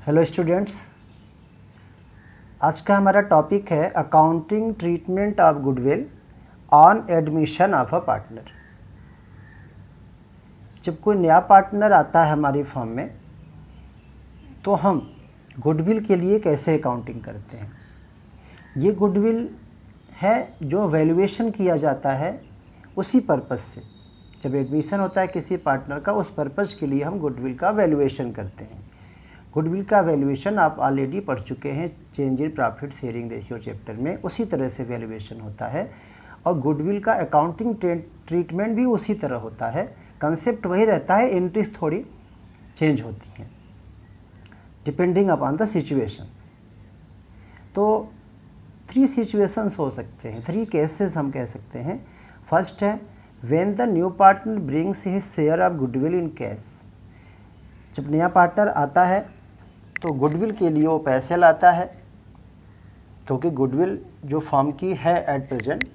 Hello students, आज का हमारा टॉपिक है accounting treatment of goodwill on admission of a partner. जब कोई नया पार्टनर आता है हमारी फर्म में तो हम गुडविल के लिए कैसे अकाउंटिंग करते हैं। ये गुडविल है जो वैल्यूएशन किया जाता है उसी पर्पज़ से। जब एडमिशन होता है किसी पार्टनर का, उस पर्पज़ के लिए हम गुडविल का वैल्यूएशन करते हैं। गुडविल का वैल्यूएशन आप ऑलरेडी पढ़ चुके हैं change in profit sharing ratio chapter में। उसी तरह से वैल्यूएशन होता है और गुडविल का अकाउंटिंग ट्रीटमेंट भी उसी तरह होता है। कंसेप्ट वही रहता है, एंट्रीज थोड़ी चेंज होती हैं डिपेंडिंग अपॉन द सिचुएशंस। तो 3 सिचुएशंस हो सकते हैं, 3 केसेस हम कह सकते हैं। फर्स्ट है when the new partner brings his share of goodwill in cash. जब नया पार्टनर आता है तो गुडविल के लिए वो पैसे लाता है, क्योंकि गुडविल जो फर्म की है एट प्रेजेंट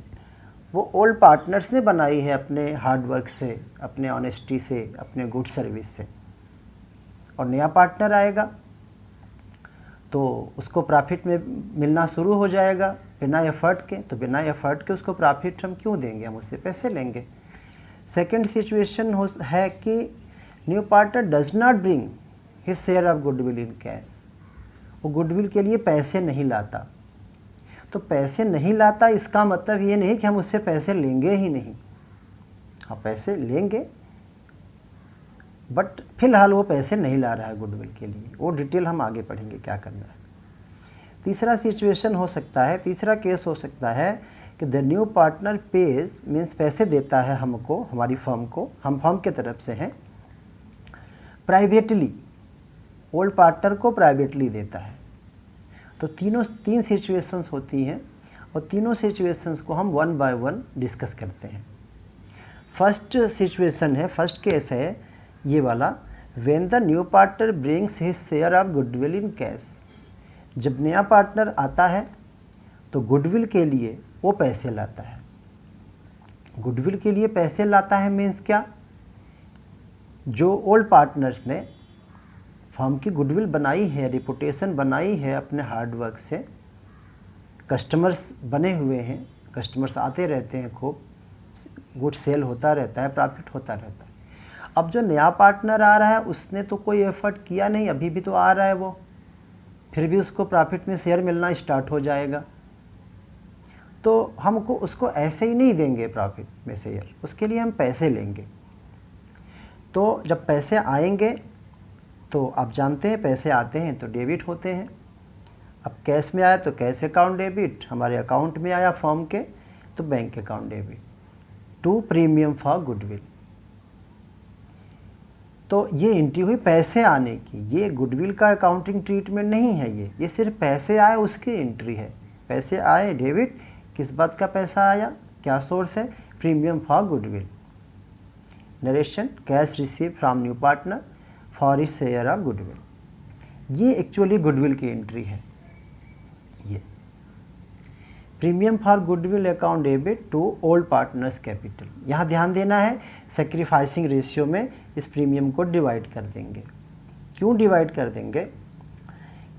वो ओल्ड पार्टनर्स ने बनाई है अपने हार्डवर्क से, अपने ऑनेस्टी से, अपने गुड सर्विस से। और नया पार्टनर आएगा तो उसको प्रॉफिट में मिलना शुरू हो जाएगा बिना एफर्ट के। तो बिना एफर्ट के उसको प्रॉफिट हम क्यों देंगे, हम उससे पैसे लेंगे। सेकंड सिचुएशन है कि new partner does not bring his share of goodwill in cash. वो गुडविल के लिए पैसे नहीं लाता। तो पैसे नहीं लाता इसका मतलब ये नहीं कि हम उससे पैसे लेंगे ही नहीं। हाँ, पैसे लेंगे, बट फिलहाल वो पैसे नहीं ला रहा है गुडविल के लिए। वो डिटेल हम आगे पढ़ेंगे क्या करना है। तीसरा सिचुएशन हो सकता है, तीसरा केस हो सकता है कि the new partner page means पैसे देता है हमको, हमारी फर्म को, हम फर्म के तरफ से हैं, प्राइवेटली। ओल्ड पार्टनर को प्राइवेटली देता है। तो 3 सिचुएशंस होती हैं और तीनों सिचुएशंस को हम 1 बाय 1 डिस्कस करते हैं। फर्स्ट सिचुएशन है, फर्स्ट केस है ये वाला, when the new partner brings his share of goodwill in cash. जब नया पार्टनर आता है तो गुडविल के लिए वो पैसे लाता है। गुडविल के लिए पैसे लाता है मीन्स क्या, जो ओल्ड पार्टनर्स ने फर्म की गुडविल बनाई है, रिपुटेशन बनाई है अपने हार्डवर्क से, कस्टमर्स बने हुए हैं, कस्टमर्स आते रहते हैं, खूब गुड सेल होता रहता है, प्रॉफिट होता रहता है। अब जो नया पार्टनर आ रहा है उसने तो कोई एफर्ट किया नहीं, अभी भी तो आ रहा है वो, फिर भी उसको प्रॉफिट में शेयर मिलना स्टार्ट हो जाएगा। तो हमको उसको ऐसे ही नहीं देंगे प्रॉफिट में शेयर, उसके लिए हम पैसे लेंगे। तो जब पैसे आएंगे तो आप जानते हैं पैसे आते हैं तो डेबिट होते हैं। अब कैश में आया तो कैश अकाउंट डेबिट, हमारे अकाउंट में आया फर्म के तो bank account debit to premium for goodwill. तो ये एंट्री हुई पैसे आने की। ये गुडविल का अकाउंटिंग ट्रीटमेंट नहीं है, ये सिर्फ पैसे आए उसकी एंट्री है। पैसे आए डेबिट, किस बात का पैसा आया, क्या सोर्स है, premium for goodwill. Narration cash receive from new partner for his share of goodwill. ये एक्चुअली गुडविल की एंट्री है। ये premium for goodwill account debit to old partners capital. यहाँ ध्यान देना है, सेक्रीफाइसिंग रेशियो में इस प्रीमियम को डिवाइड कर देंगे। क्यों डिवाइड कर देंगे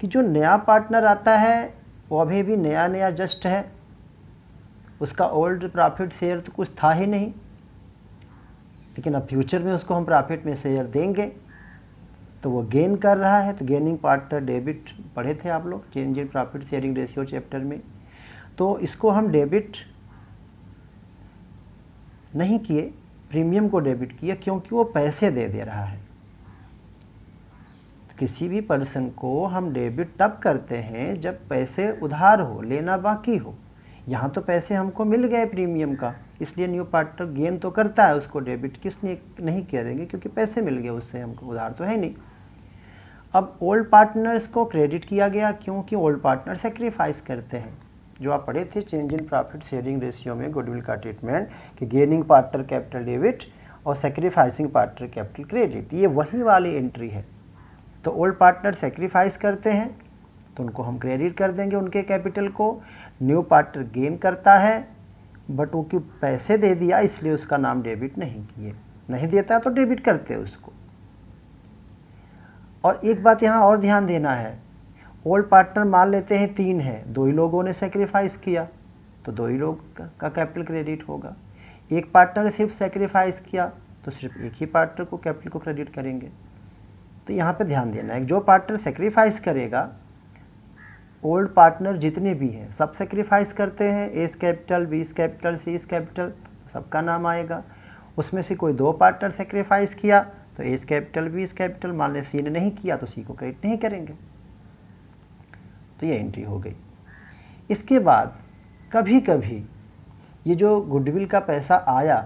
कि जो नया पार्टनर आता है वो अभी भी नया नया जस्ट है, उसका ओल्ड प्रॉफिट शेयर तो कुछ था ही नहीं, लेकिन अब फ्यूचर में उसको हम प्रॉफिट में शेयर देंगे तो वो गेन कर रहा है। तो गेनिंग पार्टनर डेबिट पढ़े थे आप लोग change in profit sharing ratio chapter में। तो इसको हम डेबिट नहीं किए, प्रीमियम को डेबिट किया, क्योंकि वो पैसे दे रहा है। तो किसी भी पर्सन को हम डेबिट तब करते हैं जब पैसे उधार हो, लेना बाकी हो। यहाँ तो पैसे हमको मिल गए प्रीमियम का, इसलिए न्यू पार्टनर गेन तो करता है, उसको डेबिट किसने नहीं करेंगे क्योंकि पैसे मिल गए उससे, हमको उधार तो है नहीं। अब ओल्ड पार्टनर्स को क्रेडिट किया गया क्योंकि ओल्ड पार्टनर सेक्रीफाइस करते हैं। जो आप पढ़े थे change in profit sharing ratio में गुडविल का ट्रीटमेंट कि गेनिंग पार्टनर कैपिटल डेबिट और सेक्रीफाइसिंग पार्टनर कैपिटल क्रेडिट, ये वही वाली एंट्री है। तो ओल्ड पार्टनर सेक्रीफाइस करते हैं तो उनको हम क्रेडिट कर देंगे उनके कैपिटल को। न्यू पार्टनर गेन करता है बट वो क्यों पैसे दे दिया इसलिए उसका नाम डेबिट नहीं किए, नहीं देता तो डेबिट करते उसको। और एक बात यहाँ और ध्यान देना है, ओल्ड पार्टनर मान लेते हैं 3 है, 2 ही लोगों ने सेक्रीफाइस किया तो 2 ही लोग का कैपिटल क्रेडिट होगा। एक पार्टनर ने सिर्फ सेक्रीफाइस किया तो सिर्फ एक ही पार्टनर को कैपिटल को क्रेडिट करेंगे। तो यहाँ पे ध्यान देना है, जो पार्टनर सेक्रीफाइस करेगा, ओल्ड पार्टनर जितने भी हैं सब सेक्रीफाइस करते हैं, एस कैपिटल, बी कैपिटल, सी कैपिटल, सबका नाम आएगा। उसमें से कोई 2 पार्टनर सेक्रीफाइस किया तो एस कैपिटल, बी कैपिटल, मान लें सी ने नहीं किया तो सी को क्रेडिट नहीं करेंगे। तो ये एंट्री हो गई। इसके बाद कभी कभी ये जो गुडविल का पैसा आया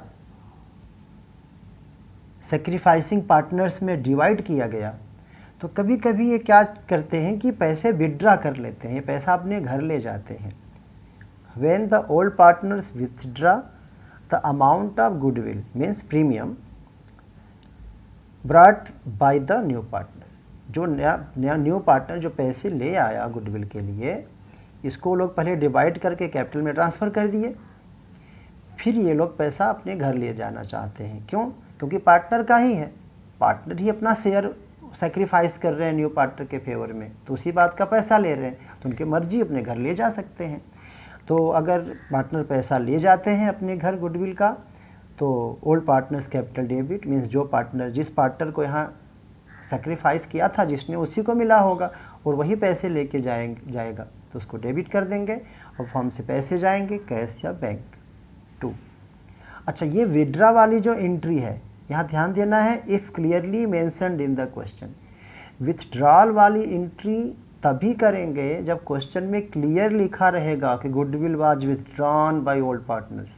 सेक्रीफाइसिंग पार्टनर्स में डिवाइड किया गया, तो कभी कभी ये क्या करते हैं कि पैसे विड्रा कर लेते हैं, पैसा अपने घर ले जाते हैं। When the old partners withdraw the amount of goodwill means premium brought by the new partner, जो नया न्यू पार्टनर जो पैसे ले आया गुडविल के लिए, इसको लोग पहले डिवाइड करके कैपिटल में ट्रांसफ़र कर दिए, फिर ये लोग पैसा अपने घर ले जाना चाहते हैं। क्यों? क्योंकि पार्टनर का ही है, पार्टनर ही अपना शेयर सेक्रीफाइस कर रहे हैं न्यू पार्टनर के फेवर में, तो उसी बात का पैसा ले रहे हैं, तो उनकी मर्जी अपने घर ले जा सकते हैं। तो अगर पार्टनर पैसा ले जाते हैं अपने घर गुडविल का, तो old partners capital debit means जो पार्टनर जिस पार्टनर को यहाँ सेक्रीफाइस किया था जिसने, उसी को मिला होगा और वही पैसे लेके जाएगा तो उसको डेबिट कर देंगे और फॉर्म से पैसे जाएंगे कैश या बैंक टू। अच्छा, ये विड्रा वाली जो एंट्री है यहाँ ध्यान देना है, if clearly mentioned in the question. Withdrawal वाली एंट्री तभी करेंगे जब क्वेश्चन में क्लियर लिखा रहेगा कि goodwill was withdrawn by old partners,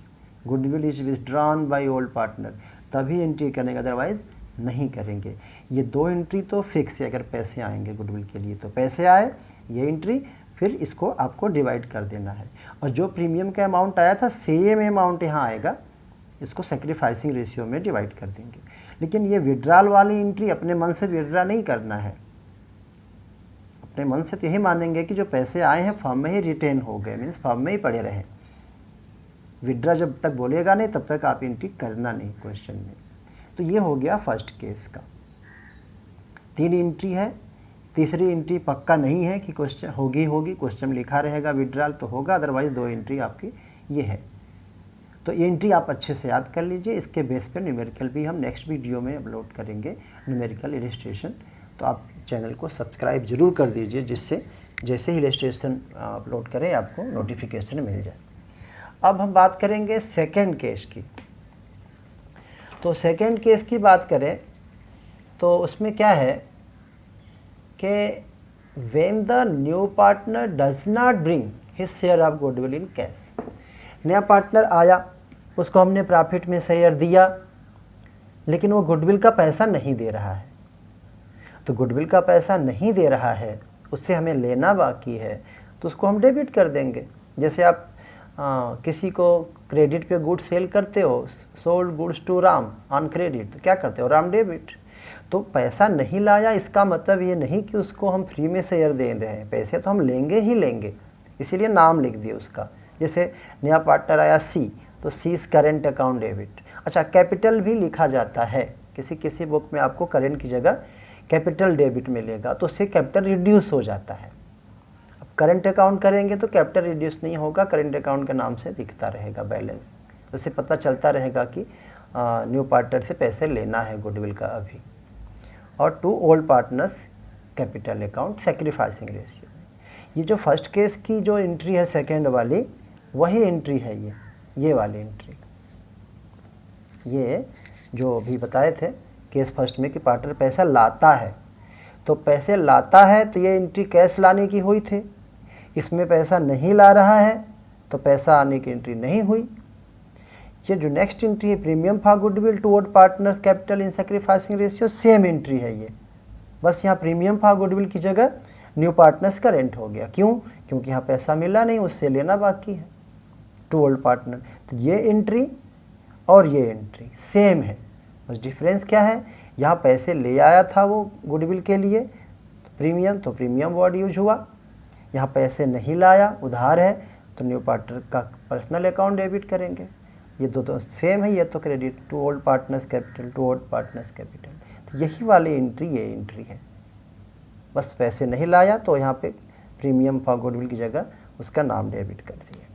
goodwill is withdrawn by old partner, तभी एंट्री करेंगे, अदरवाइज नहीं करेंगे। ये 2 एंट्री तो फिक्स है, अगर पैसे आएंगे गुडविल के लिए तो पैसे आए ये एंट्री, फिर इसको आपको डिवाइड कर देना है। और जो प्रीमियम का अमाउंट आया था सेम अमाउंट यहाँ आएगा, इसको सेक्रीफाइसिंग रेशियो में डिवाइड कर देंगे। लेकिन ये विड्रॉल वाली एंट्री अपने मन से विड्रा नहीं करना है, अपने मन से तो यही मानेंगे कि जो पैसे आए हैं फॉर्म में ही रिटेन हो गए, मीन्स फॉर्म में ही पड़े रहें। विड्रा जब तक बोलेगा नहीं तब तक आप एंट्री करना नहीं क्वेश्चन में। तो ये हो गया फर्स्ट केस का। 3 एंट्री है, तीसरी एंट्री पक्का नहीं है कि क्वेश्चन होगी, क्वेश्चन लिखा रहेगा विड्रॉल तो होगा, अदरवाइज 2 एंट्री आपकी ये है। तो ये एंट्री आप अच्छे से याद कर लीजिए, इसके बेस पे न्यूमेरिकल भी हम नेक्स्ट वीडियो में अपलोड करेंगे, न्यूमेरिकल इलस्ट्रेशन। तो आप चैनल को सब्सक्राइब जरूर कर दीजिए, जिससे जैसे ही इलस्ट्रेशन अपलोड करें आपको नोटिफिकेशन मिल जाए। अब हम बात करेंगे सेकेंड केस की। तो सेकेंड केस की बात करें तो उसमें क्या है कि when the new partner does not bring his share of goodwill in cash, नया पार्टनर आया, उसको हमने प्रॉफिट में शेयर दिया, लेकिन वो गुडविल का पैसा नहीं दे रहा है। तो गुडविल का पैसा नहीं दे रहा है, उससे हमें लेना बाकी है, तो उसको हम डेबिट कर देंगे। जैसे आप किसी को क्रेडिट पे गुड सेल करते हो, sold goods to Ram on credit, तो क्या करते हो, राम डेबिट। तो पैसा नहीं लाया इसका मतलब ये नहीं कि उसको हम फ्री में शेयर दे रहे हैं, पैसे तो हम लेंगे ही लेंगे, इसीलिए नाम लिख दिए उसका। जैसे नया पार्टनर आया सी, तो सीज करेंट अकाउंट डेबिट। अच्छा, कैपिटल भी लिखा जाता है, किसी बुक में आपको करेंट की जगह कैपिटल डेबिट मिलेगा, तो उससे कैपिटल रिड्यूस हो जाता है। अब करंट अकाउंट करेंगे तो कैपिटल रिड्यूस नहीं होगा, करंट अकाउंट के नाम से दिखता रहेगा बैलेंस, उससे पता चलता रहेगा कि न्यू पार्टनर से पैसे लेना है गुडविल का अभी। और to old partners capital account sacrificing ratio. ये जो फर्स्ट केस की जो एंट्री है सेकेंड वाली, वही एंट्री है ये वाली एंट्री। ये जो अभी बताए थे केस फर्स्ट में कि पार्टनर पैसा लाता है, तो पैसे लाता है तो ये एंट्री कैश लाने की हुई थी। इसमें पैसा नहीं ला रहा है तो पैसा आने की एंट्री नहीं हुई। ये जो नेक्स्ट एंट्री है premium for goodwill toward partners capital in sacrificing ratio, same entry है ये, बस यहाँ प्रीमियम फॉर गुडविल की जगह न्यू पार्टनर्स का रेंट हो गया। क्यों? क्योंकि यहाँ पैसा मिला नहीं, उससे लेना बाकी है टू ओल्ड पार्टनर। तो ये एंट्री और ये एंट्री सेम है, बस डिफरेंस क्या है, यहाँ पैसे ले आया था वो गुडविल के लिए प्रीमियम, तो प्रीमियम वर्ड यूज हुआ। यहाँ पैसे नहीं लाया, उधार है, तो न्यू पार्टनर का पर्सनल अकाउंट डेबिट करेंगे। ये दो तो सेम है, ये तो credit to old partners capital, to old partners capital. तो यही वाली एंट्री ये एंट्री है। बस पैसे नहीं लाया तो यहाँ पे प्रीमियम फॉर गुडविल की जगह उसका नाम डेबिट कर दिया।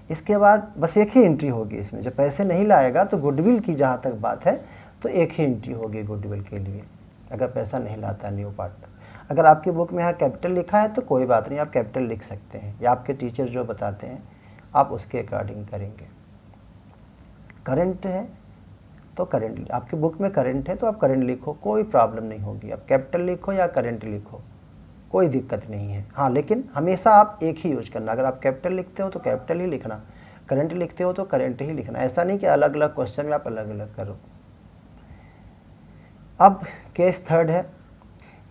इसके बाद बस एक ही एंट्री होगी इसमें, जब पैसे नहीं लाएगा तो गुडविल की जहाँ तक बात है तो एक ही एंट्री होगी गुडविल के लिए, अगर पैसा नहीं लाता न्यू पार्टनर। अगर आपकी बुक में यहाँ कैपिटल लिखा है तो कोई बात नहीं, आप कैपिटल लिख सकते हैं, या आपके टीचर जो बताते हैं आप उसके अकॉर्डिंग करेंगे। करंट है तो करंट, आपकी बुक में करंट है तो आप करंट लिखो, कोई प्रॉब्लम नहीं होगी। आप कैपिटल लिखो या करंट लिखो, कोई दिक्कत नहीं है। हाँ, लेकिन हमेशा आप एक ही यूज करना, अगर आप कैपिटल लिखते हो तो कैपिटल ही लिखना, करंट लिखते हो तो करंट ही लिखना। ऐसा नहीं कि अलग अलग क्वेश्चन में आप अलग अलग करो। अब केस थर्ड है,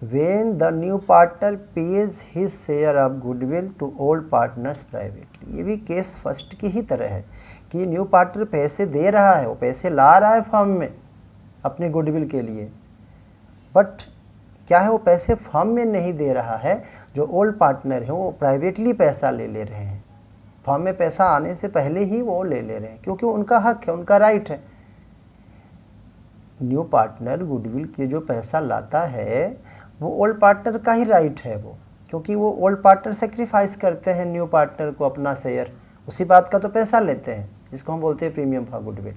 when the new partner pays his share of goodwill to old partners privately। ये भी केस फर्स्ट की ही तरह है कि न्यू पार्टनर पैसे दे रहा है, वो पैसे ला रहा है फर्म में अपने गुडविल के लिए, बट क्या है वो पैसे फर्म में नहीं दे रहा है, जो ओल्ड पार्टनर है वो प्राइवेटली पैसा ले रहे हैं। फर्म में पैसा आने से पहले ही वो ले रहे हैं, क्योंकि उनका हक है, उनका राइट है। न्यू पार्टनर गुडविल के जो पैसा लाता है वो ओल्ड पार्टनर का ही राइट है वो, क्योंकि वो ओल्ड पार्टनर सेक्रीफाइस करते हैं न्यू पार्टनर को अपना शेयर, उसी बात का तो पैसा लेते हैं, जिसको हम बोलते हैं प्रीमियम फॉर गुडविल।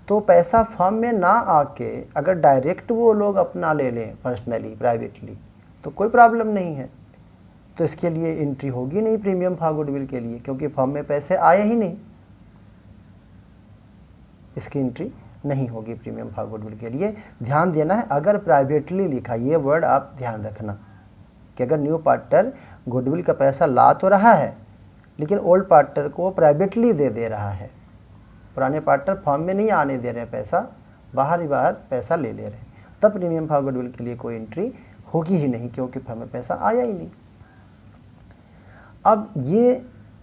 तो पैसा फर्म में ना आके अगर डायरेक्ट वो लोग अपना ले लें पर्सनली प्राइवेटली तो कोई प्रॉब्लम नहीं है, तो इसके लिए एंट्री होगी नहीं प्रीमियम फॉर गुडविल के लिए, क्योंकि फर्म में पैसे आए ही नहीं, इसकी एंट्री नहीं होगी प्रीमियम फॉर गुडविल के लिए। ध्यान देना है, अगर प्राइवेटली लिखा, ये वर्ड आप ध्यान रखना कि अगर न्यू पार्टनर गुडविल का पैसा ला तो रहा है लेकिन ओल्ड पार्टनर को प्राइवेटली दे रहा है, पुराने पार्टनर फर्म में नहीं आने दे रहे हैं पैसा, बाहर ही बाहर पैसा ले रहे हैं, तब प्रीमियम फॉर गुडविल के लिए कोई एंट्री होगी ही नहीं, क्योंकि फर्म में पैसा आया ही नहीं। अब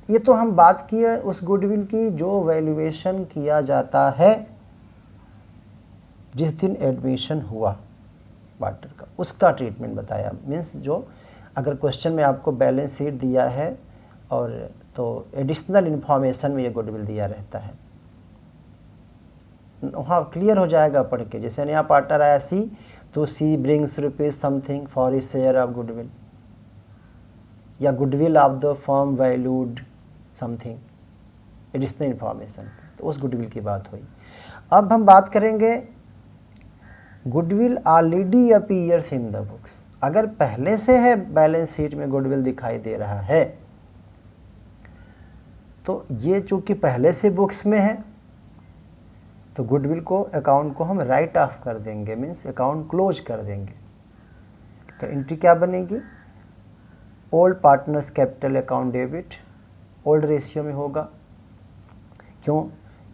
ये तो हम बात की है उस गुडविल की जो वैल्यूएशन किया जाता है जिस दिन एडमिशन हुआ पार्टनर का, उसका ट्रीटमेंट बताया। मीन्स जो अगर क्वेश्चन में आपको बैलेंस शीट दिया है और तो एडिशनल इन्फॉर्मेशन में ये गुडविल दिया रहता है, वहाँ क्लियर हो जाएगा पढ़ के। जैसे नया पार्टनर आया सी, तो C brings rupees something for his share of goodwill, या goodwill of the firm valued something, additional information, तो उस गुडविल की बात हुई। अब हम बात करेंगे goodwill already appears in the books. अगर पहले से है बैलेंस शीट में गुडविल दिखाई दे रहा है तो ये चूंकि पहले से बुक्स में है तो गुडविल को अकाउंट को हम राइट ऑफ कर देंगे, मीन्स अकाउंट क्लोज कर देंगे। तो एंट्री क्या बनेगी, old partners capital account debit, old ratio में होगा। क्यों?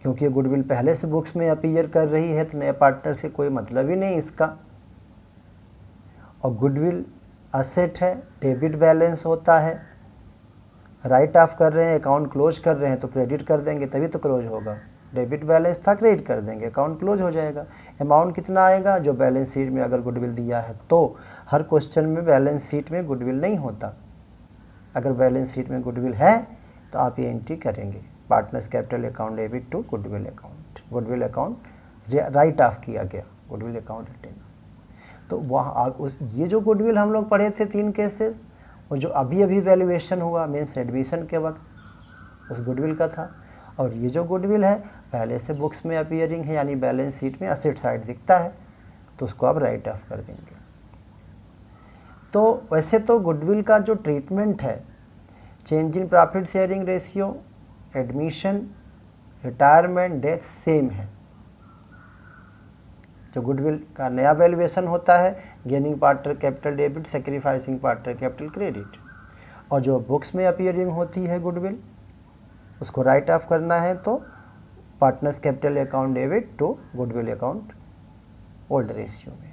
क्योंकि गुडविल पहले से बुक्स में अपीयर कर रही है तो नए पार्टनर से कोई मतलब ही नहीं इसका। और गुडविल असेट है, डेबिट बैलेंस होता है, राइट ऑफ कर रहे हैं, अकाउंट क्लोज कर रहे हैं तो क्रेडिट कर देंगे तभी तो क्लोज होगा। डेबिट बैलेंस था, क्रेडिट कर देंगे, अकाउंट क्लोज हो जाएगा। अमाउंट कितना आएगा, जो बैलेंस शीट में अगर गुडविल दिया है तो हर क्वेश्चन में बैलेंस शीट में गुडविल नहीं होता। अगर बैलेंस शीट में गुडविल है तो आप ये एंट्री करेंगे, partners capital account debit to goodwill account, goodwill account write off किया गया, गुडविल अकाउंट रिटेन। तो वहाँ आप ये जो गुडविल हम लोग पढ़े थे 3 केसेस, और जो अभी वैल्यूएशन हुआ मीन्स एडमिशन के वक्त उस गुडविल का था, और ये जो गुडविल है पहले से बुक्स में अपीयरिंग है, यानी बैलेंस शीट में असेट साइड दिखता है, तो उसको आप राइट ऑफ कर देंगे। तो वैसे तो गुडविल का जो ट्रीटमेंट है, change in profit sharing ratio, admission, retirement, death same है। जो गुडविल का नया वैल्यूएशन होता है, gaining partner capital debit, sacrificing partner capital credit, और जो बुक्स में अपीयरिंग होती है गुडविल उसको राइट ऑफ करना है तो partners capital account debit to goodwill account old ratio में,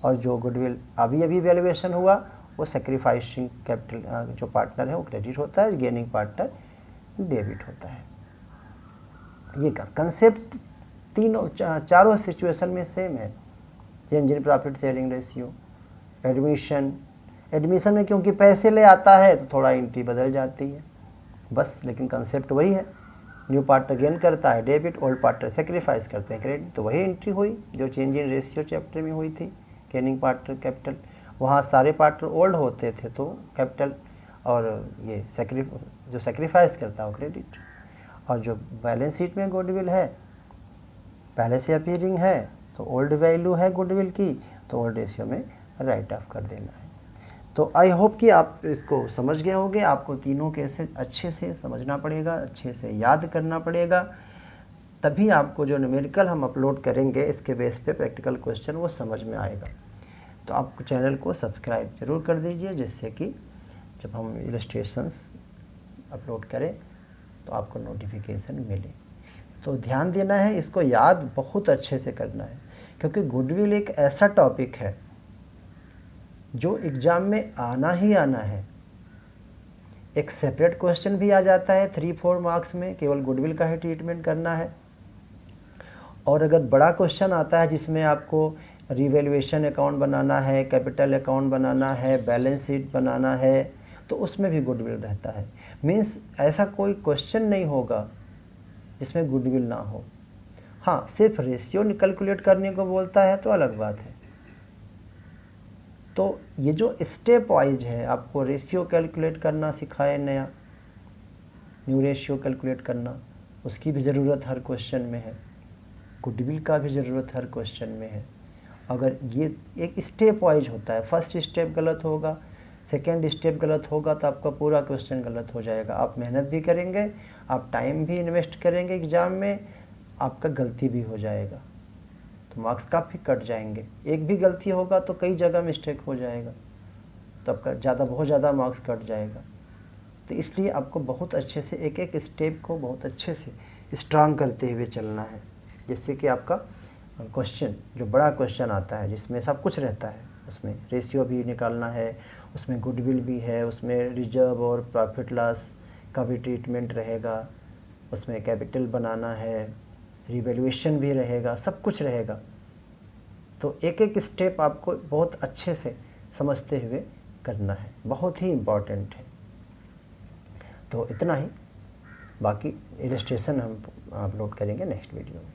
और जो गुडविल अभी वैल्यूएशन हुआ वो सेक्रीफाइसिंग कैपिटल जो पार्टनर है वो क्रेडिट होता है, गेनिंग पार्टनर डेबिट होता है। ये कंसेप्ट चारों सिचुएशन में सेम है। Change in profit sharing ratio, admission में क्योंकि पैसे ले आता है तो थोड़ा एंट्री बदल जाती है बस, लेकिन कंसेप्ट वही है। न्यू पार्टनर गेन करता है डेबिट, ओल्ड पार्टनर सेक्रीफाइस करते हैं क्रेडिट, तो वही एंट्री हुई जो चेंज इन रेशियो चैप्टर में हुई थी, गेनिंग पार्टनर कैपिटल। वहाँ सारे पार्टनर ओल्ड होते थे तो कैपिटल और ये जो सेक्रीफाइस करता है वो क्रेडिट, और जो बैलेंस शीट में गुडविल है पहले से अपीयरिंग है तो ओल्ड वैल्यू है गुडविल की, तो ओल्ड रेशियो में राइट ऑफ कर देना है। तो आई होप कि आप इसको समझ गए होंगे। आपको तीनों कैसे अच्छे से समझना पड़ेगा, अच्छे से याद करना पड़ेगा, तभी आपको जो न्यूमेरिकल हम अपलोड करेंगे इसके बेस पे प्रैक्टिकल क्वेश्चन वो समझ में आएगा। तो आप चैनल को सब्सक्राइब जरूर कर दीजिए, जिससे कि जब हम इलस्ट्रेशंस अपलोड करें तो आपको नोटिफिकेशन मिले। तो ध्यान देना है, इसको याद बहुत अच्छे से करना है, क्योंकि गुडविल एक ऐसा टॉपिक है जो एग्ज़ाम में आना ही आना है। एक सेपरेट क्वेश्चन भी आ जाता है 3-4 मार्क्स में, केवल गुडविल का ही ट्रीटमेंट करना है। और अगर बड़ा क्वेश्चन आता है जिसमें आपको रिवैल्यूएशन अकाउंट बनाना है, कैपिटल अकाउंट बनाना है, बैलेंस शीट बनाना है, तो उसमें भी गुडविल रहता है। मीन्स ऐसा कोई क्वेश्चन नहीं होगा जिसमें गुडविल ना हो। हाँ, सिर्फ रेशियो कैलकुलेट करने को बोलता है तो अलग बात है। तो ये जो स्टेप वाइज है, आपको रेशियो कैलकुलेट करना सिखाए, न्यू रेशियो कैलकुलेट करना, उसकी भी ज़रूरत हर क्वेश्चन में है। गुडविल का भी ज़रूरत हर क्वेश्चन में है। अगर ये एक स्टेप वाइज होता है, फर्स्ट स्टेप गलत होगा, सेकेंड स्टेप गलत होगा, तो आपका पूरा क्वेश्चन गलत हो जाएगा। आप मेहनत भी करेंगे, आप टाइम भी इन्वेस्ट करेंगे एग्ज़ाम में, आपका गलती भी हो जाएगा तो मार्क्स काफ़ी कट जाएंगे। एक भी गलती होगा तो कई जगह मिस्टेक हो जाएगा, तो आपका बहुत ज़्यादा मार्क्स कट जाएगा। तो इसलिए आपको बहुत अच्छे से एक एक स्टेप को बहुत अच्छे से स्ट्रांग करते हुए चलना है, जिससे कि आपका क्वेश्चन, जो बड़ा क्वेश्चन आता है जिसमें सब कुछ रहता है, उसमें रेशियो भी निकालना है, उसमें गुडविल भी है, उसमें रिजर्व और प्रॉफिट लॉस का भी ट्रीटमेंट रहेगा, उसमें कैपिटल बनाना है, रिवैल्यूएशन भी रहेगा, सब कुछ रहेगा। तो एक एक स्टेप आपको बहुत अच्छे से समझते हुए करना है, बहुत ही इम्पॉर्टेंट है। तो इतना ही, बाकी इलस्ट्रेशन हम अपलोड करेंगे नेक्स्ट वीडियो में।